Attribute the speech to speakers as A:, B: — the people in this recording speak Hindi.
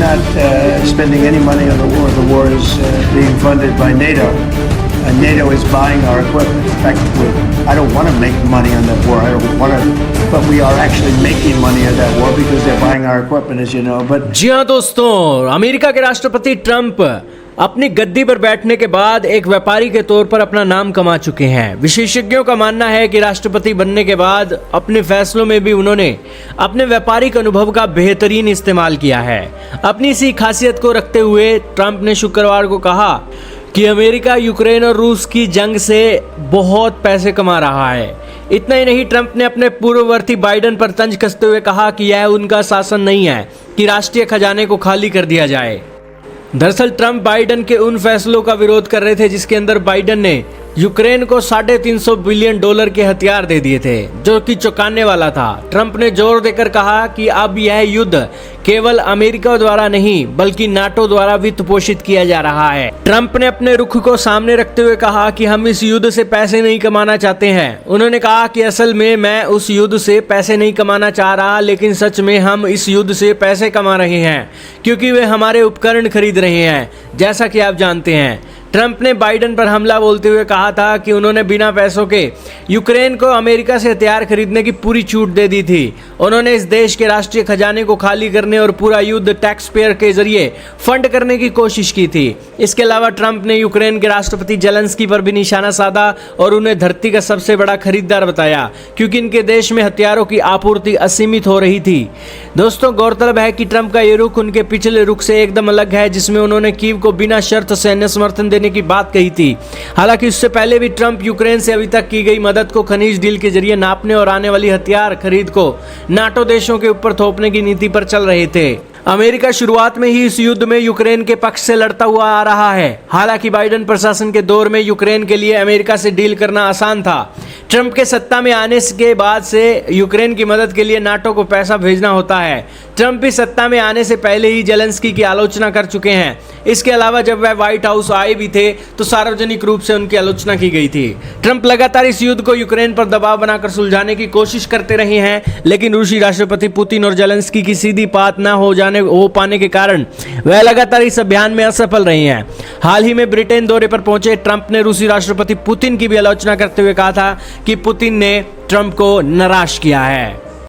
A: not spending any money on the war. The war is being funded by NATO. And NATO is buying our equipment. In fact, I don't want to make money on that war. I don't want to, but we are actually making money on that war because they're buying our equipment, as you know. But
B: जी हाँ दोस्तों, अमेरिका के राष्ट्रपति ट्रंप अपनी गद्दी पर बैठने के बाद एक व्यापारी के तौर पर अपना नाम कमा चुके हैं। विशेषज्ञों का मानना है कि राष्ट्रपति बनने के बाद अपने फैसलों में भी उन्होंने अपने व्यापारिक अनुभव का बेहतरीन इस्तेमाल किया है। अपनी इसी खासियत को रखते हुए ट्रंप ने शुक्रवार को कहा कि अमेरिका यूक्रेन और रूस की जंग से बहुत पैसे कमा रहा है। इतना ही नहीं, ट्रंप ने अपने पूर्ववर्ती बाइडेन पर तंज कसते हुए कहा कि यह उनका शासन नहीं है कि राष्ट्रीय खजाने को खाली कर दिया जाए। दरअसल ट्रंप बाइडेन के उन फैसलों का विरोध कर रहे थे जिसके अंदर बाइडेन ने यूक्रेन को $350 बिलियन के हथियार दे दिए थे, जो कि चौंकाने वाला था। ट्रंप ने जोर देकर कहा कि अब यह युद्ध केवल अमेरिका द्वारा नहीं बल्कि नाटो द्वारा वित्त पोषित किया जा रहा है। ट्रंप ने अपने रुख को सामने रखते हुए कहा कि हम इस युद्ध से पैसे नहीं कमाना चाहते हैं। उन्होंने कहा कि असल में मैं उस युद्ध से पैसे नहीं कमाना चाह रहा, लेकिन सच में हम इस युद्ध से पैसे कमा रहे हैं क्योंकि वे हमारे उपकरण खरीद रहे हैं, जैसा कि आप जानते हैं। ट्रंप ने बाइडेन पर हमला बोलते हुए कहा था कि उन्होंने बिना पैसों के यूक्रेन को अमेरिका से हथियार खरीदने की पूरी छूट दे दी थी। उन्होंने इस देश के राष्ट्रीय खजाने को खाली करने और पूरा युद्ध टैक्स पेयर के जरिए फंड करने की कोशिश की थी। इसके अलावा ट्रंप ने यूक्रेन के राष्ट्रपति जेलेंस्की पर भी निशाना साधा और उन्हें धरती का सबसे बड़ा खरीदार बताया क्योंकि इनके देश में हथियारों की आपूर्ति असीमित हो रही थी। दोस्तों, गौरतलब है कि ट्रंप का ये रुख उनके पिछले रुख से एकदम अलग है, जिसमें उन्होंने कीव को बिना शर्त सैन्य समर्थन देने की बात कही थी। हालांकि उससे पहले भी ट्रंप यूक्रेन से अभी तक की गई मदद को खनिज डील के जरिए नापने और आने वाली हथियार खरीद को नाटो देशों के ऊपर थोपने की नीति पर चल रहे थे। अमेरिका शुरुआत में ही इस युद्ध में यूक्रेन के पक्ष से लड़ता हुआ आ रहा है। हालांकि बाइडेन प्रशासन के दौर में यूक्रेन के लिए अमेरिका से डील करना आसान था। ट्रंप के सत्ता में आने के बाद से यूक्रेन की मदद के लिए नाटो को पैसा भेजना होता है। ट्रंप भी सत्ता में आने से पहले ही जेलेंस्की की आलोचना कर चुके हैं। इसके अलावा जब वह व्हाइट हाउस आए भी थे तो सार्वजनिक रूप से उनकी आलोचना की गई थी। ट्रंप लगातार इस युद्ध को यूक्रेन पर दबाव बनाकर सुलझाने की कोशिश करते रहे हैं, लेकिन रूसी राष्ट्रपति पुतिन और जेलेंस्की की सीधी बात न हो पाने के कारण वह लगातार इस अभियान में असफल रहे हैं। हाल ही में ब्रिटेन दौरे पर पहुंचे ट्रंप ने रूसी राष्ट्रपति पुतिन की भी आलोचना करते हुए कहा था कि पुतिन ने ट्रंप को निराश किया है।